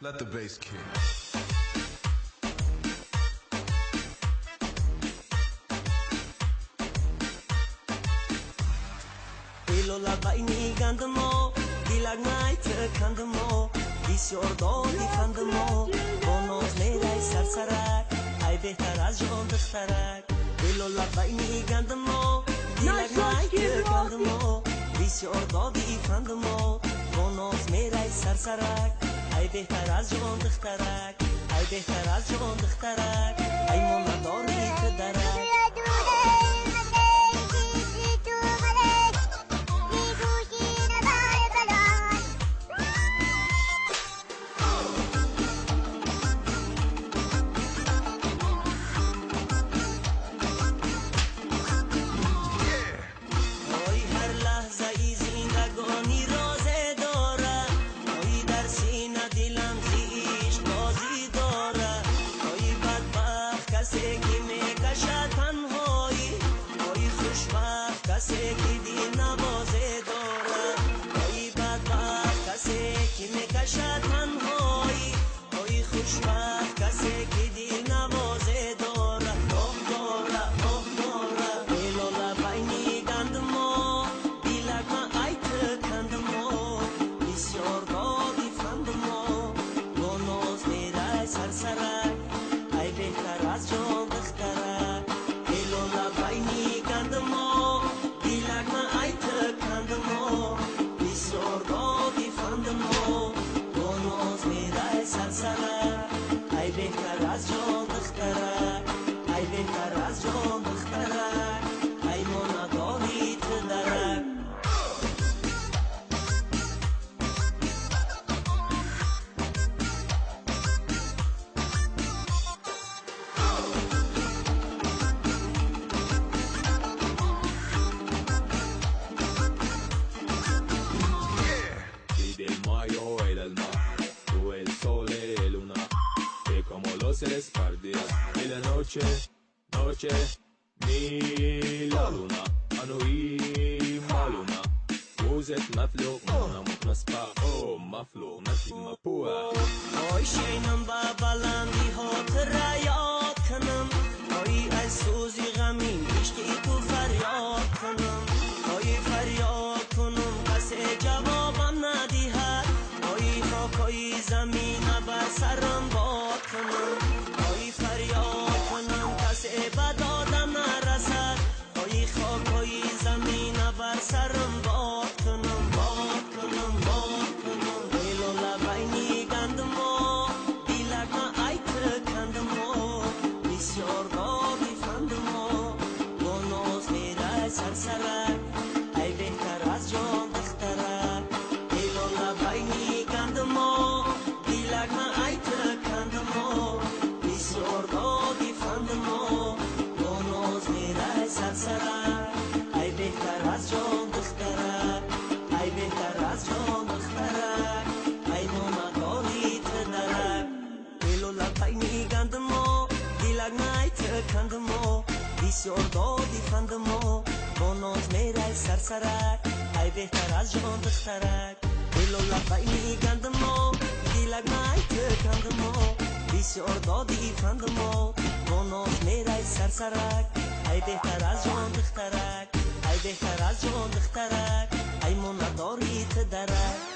Let the bass kick. Ilola baini gandmo, dilagmai kandmo, بسیار دیفندمو با ناز میرای سرسرک ای بهتر از جان دخترک دلو لبای میگندمو دیلک نای کندمو بسیار دیفندمو با ناز میرای سرسرک ای بهتر از جان دخترک ای بهتر از جان دخترک ای من نداری پدرک کسی که دی نوازه داره ای بدبخت کسی که میکشه تنهایی ای خوشبخت کسی که دی نوازه داره آه داره آه داره دلو لبای میگندمو دیلک ما ای تکندمو بسیار دادی فندمو با ناز میرای سرسرک ای بهتر از جان دخترک دلو لبای میگندمو بسیار دادی فندمو با ناز میرای سرسرک ای بهتر از جان دخترک ای بهتر از جان دخترک ای ما نداری تدرک Y la noche, mi la luna أنا ويما لونا وزت مفلوق منا مخنسبا أو مفلوق مثل مبوع آی شینم بابالم بی خاطر یاد کنم آی از سوزی غمین عشقی تو فریاد کنم آی فریاد کنم کسی جوابم ندیهد آی خاکای زمین بر سرم باد کنم آی فریاد کنم کسی به دادم نرسد آی خاکای زمین بر سرم باد کنم باد کنم باد کنم دلو لبای میگندمو دیلک ما ای تکندمو بسیار دادی فندمو با ناز میرای سرسرک ای بهتر از جان دخترک دلو لبای میگندمو دیلک ما ای تکندمو بسیار دادی فندمو با ناز میرای سرسرک ای بهتر از جان دخترک ای بهتر از جان دخترک ای ما نداری تدرک دلو لبای میگندمو دیلک نای تکندمو بسیار دادی فندمو با ناز میرای سرسرک ای بهتر از جان دخترک دلو لبای میگندمو دیلک نای تکندمو بسیار دادی فندمو با ناز میرای سرسرک ای بهتر از جان دخترک ای بهتر از جان دخترک ای ما نداری تدرک